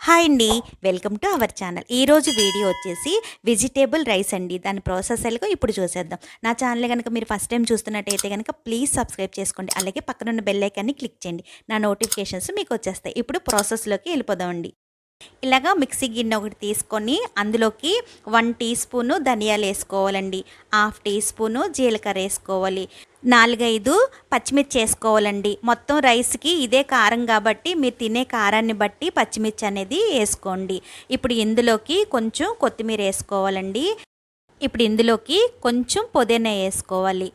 Hi అండి, welcome to our channel. ఈరోజు video వచ్చేసి వెజిటేబుల్ రైస్ అండి. దాని ప్రాసెస్ ఎలాగో ఇప్పుడు చూసేద్దాం. నా ఛానల్ కనుక మీరు ఫస్ట్ టైం చూస్తున్నట్టయితే కనుక ప్లీజ్ సబ్స్క్రైబ్ చేసుకోండి. అలాగే పక్కనున్న బెల్ ఐకాన్ని క్లిక్ చేయండి. నా నోటిఫికేషన్స్ మీకు వచ్చేస్తాయి. ఇప్పుడు ప్రాసెస్లోకి వెళ్ళిపోదామండి. ఇలాగా మిక్సీ గిన్నె ఒకటి తీసుకొని అందులోకి 1 టీ స్పూను ధనియాలు వేసుకోవాలండి. 1/2 టీ స్పూను జీలకర్ర వేసుకోవాలి. 4-5 పచ్చిమిర్చి వేసుకోవాలండి. మొత్తం రైస్కి ఇదే కారం కాబట్టి మీరు తినే కారాన్ని బట్టి పచ్చిమిర్చి అనేది వేసుకోండి. ఇప్పుడు ఇందులోకి కొంచెం కొత్తిమీర వేసుకోవాలండి. ఇప్పుడు ఇందులోకి కొంచెం పుదీనా వేసుకోవాలి.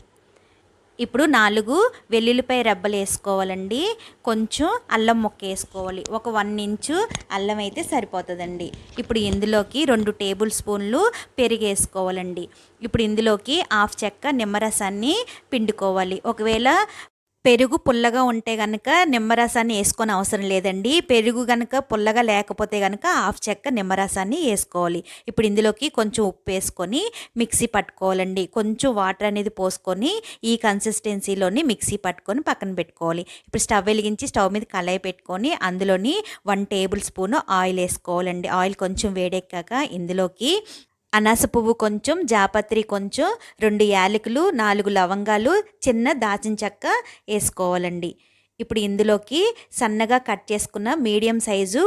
ఇప్పుడు 4 వెల్లుల్లిపాయ రెబ్బలు వేసుకోవాలండి. కొంచెం అల్లం ముక్క వేసుకోవాలి. ఒక 1 ఇంచు అల్లం అయితే సరిపోతుందండి. ఇప్పుడు ఇందులోకి 2 టేబుల్ స్పూన్లు పెరుగు వేసుకోవాలండి. ఇప్పుడు ఇందులోకి 1/2 చెక్క నిమ్మరసాన్ని పిండుకోవాలి. ఒకవేళ పెరుగు పుల్లగా ఉంటే కనుక నిమ్మరసాన్ని వేసుకొని అవసరం లేదండి. పెరుగు కనుక పుల్లగా లేకపోతే కనుక 1/2 చెక్క నిమ్మరసాన్ని వేసుకోవాలి. ఇప్పుడు ఇందులోకి కొంచెం ఉప్పు వేసుకొని మిక్సీ పట్టుకోవాలండి. కొంచెం వాటర్ అనేది పోసుకొని ఈ కన్సిస్టెన్సీలోని మిక్సీ పట్టుకొని పక్కన పెట్టుకోవాలి. ఇప్పుడు స్టవ్ వెలిగించి స్టవ్ మీద కళాయి పెట్టుకొని అందులోని 1 టేబుల్ స్పూన్ ఆయిల్ వేసుకోవాలండి. ఆయిల్ కొంచెం వేడెక్కాక ఇందులోకి అనాస పువ్వు కొంచెం, జాపత్రి కొంచెం, 2 యాలకులు, 4 లవంగాలు, చిన్న దాచిన చెక్క వేసుకోవాలండి. ఇప్పుడు ఇందులోకి సన్నగా కట్ చేసుకున్న మీడియం సైజు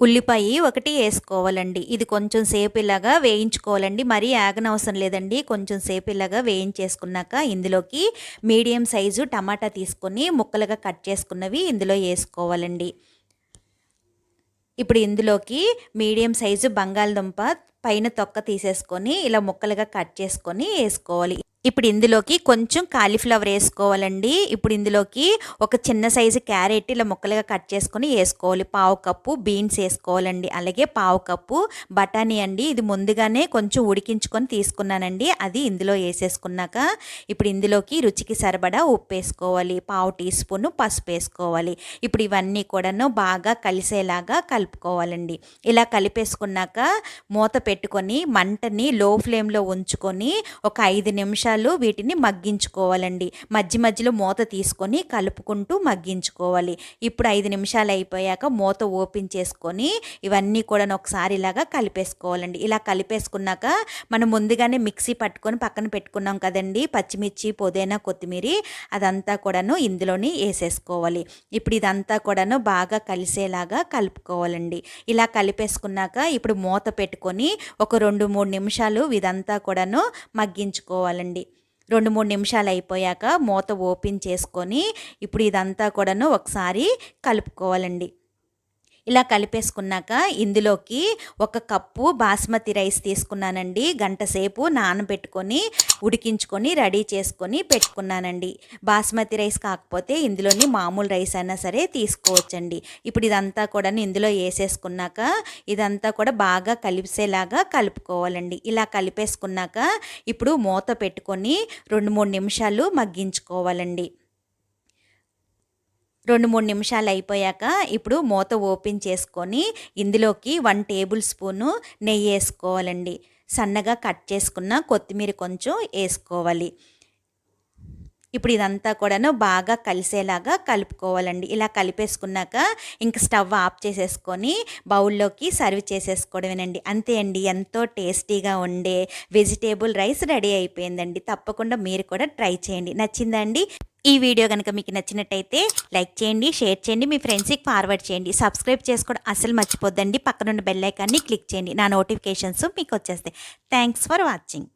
ఉల్లిపాయ ఒకటి వేసుకోవాలండి. ఇది కొంచెం సేపు ఇలాగా వేయించుకోవాలండి. మరీ ఆగనవసరం లేదండి. కొంచెం సేపు ఇలాగా వేయించేసుకున్నాక ఇందులోకి మీడియం సైజు టమాటా తీసుకొని ముక్కలుగా కట్ చేసుకున్నవి ఇందులో వేసుకోవాలండి. ఇప్పుడు ఇందులోకి మీడియం సైజు బంగాళదుంప పైన తొక్క తీసేసుకొని ఇలా ముక్కలుగా కట్ చేసుకొని వేసుకోవాలి. ఇప్పుడు ఇందులోకి కొంచెం కాలీఫ్లవర్ వేసుకోవాలండి. ఇప్పుడు ఇందులోకి ఒక చిన్న సైజు క్యారెట్ ఇలా ముక్కలుగా కట్ చేసుకొని వేసుకోవాలి. 1/2 కప్పు బీన్స్ వేసుకోవాలండి. అలాగే 1/2 కప్పు బఠానీ అండి. ఇది ముందుగానే కొంచెం ఉడికించుకొని తీసుకున్నానండి. అది ఇందులో వేసేసుకున్నాక ఇప్పుడు ఇందులోకి రుచికి సరిపడా ఉప్పు వేసుకోవాలి. 1/2 టీ స్పూను పసుపు వేసుకోవాలి. ఇప్పుడు ఇవన్నీ కూడాను బాగా కలిసేలాగా కలుపుకోవాలండి. ఇలా కలిపేసుకున్నాక మూత పెట్టుకొని మంటని లో ఫ్లేమ్లో ఉంచుకొని ఒక 5 నిమిషాలు వీటిని మగ్గించుకోవాలండి. మధ్య మధ్యలో మూత తీసుకొని కలుపుకుంటూ మగ్గించుకోవాలి. ఇప్పుడు 5 నిమిషాలు అయిపోయాక మూత ఓపెన్ చేసుకొని ఇవన్నీ కూడా ఒకసారి ఇలాగా కలిపేసుకోవాలండి. ఇలా కలిపేసుకున్నాక మనం ముందుగానే మిక్సీ పట్టుకొని పక్కన పెట్టుకున్నాం కదండి పచ్చిమిర్చి, పుదీనా, కొత్తిమీర, అదంతా కూడాను ఇందులోని వేసేసుకోవాలి. ఇప్పుడు ఇదంతా కూడాను బాగా కలిసేలాగా కలుపుకోవాలండి. ఇలా కలిపేసుకున్నాక ఇప్పుడు మూత పెట్టుకొని ఒక 2-3 నిమిషాలు ఇదంతా కూడాను మగ్గించుకోవాలండి. 2-3 నిమిషాలు అయిపోయాక మూత ఓపెన్ చేసుకొని ఇప్పుడు ఇదంతా కూడాను ఒకసారి కలుపుకోవాలండి. ఇలా కలిపేసుకున్నాక ఇందులోకి 1 కప్పు బాస్మతి రైస్ తీసుకున్నానండి. గంట సేపు నానబెట్టుకొని ఉడికించుకొని రెడీ చేసుకొని పెట్టుకున్నానండి. బాస్మతి రైస్ కాకపోతే ఇందులోని మామూలు రైస్ అయినా సరే తీసుకోవచ్చండి. ఇప్పుడు ఇదంతా కూడా ఇందులో వేసేసుకున్నాక ఇదంతా కూడా బాగా కలిసేలాగా కలుపుకోవాలండి. ఇలా కలిపేసుకున్నాక ఇప్పుడు మూత పెట్టుకొని 2-3 నిమిషాలు మగ్గించుకోవాలండి. 2-3 నిమిషాలు అయిపోయాక ఇప్పుడు మూత ఓపెన్ చేసుకొని ఇందులోకి 1 టేబుల్ స్పూను నెయ్యి వేసుకోవాలండి. సన్నగా కట్ చేసుకున్న కొత్తిమీర కొంచెం వేసుకోవాలి. ఇప్పుడు ఇదంతా కూడాను బాగా కలిసేలాగా కలుపుకోవాలండి. ఇలా కలిపేసుకున్నాక ఇంక స్టవ్ ఆఫ్ చేసేసుకొని బౌల్లోకి సర్వ్ చేసేసుకోవడమేనండి. అంతే అండి, ఎంతో టేస్టీగా ఉండే వెజిటేబుల్ రైస్ రెడీ అయిపోయిందండి. తప్పకుండా మీరు కూడా ట్రై చేయండి. నచ్చిందా అండి? ఈ వీడియో కనుక మీకు నచ్చినట్టయితే లైక్ చేయండి, షేర్ చేయండి, మీ ఫ్రెండ్స్కి ఫార్వర్డ్ చేయండి. సబ్స్క్రైబ్ చేసుకోవడం అస్సలు మర్చిపోద్దండి. పక్కనున్న బెల్ ఐకాన్ని క్లిక్ చేయండి. నా నోటిఫికేషన్స్ మీకు వచ్చేస్తాయి. Thanks for watching.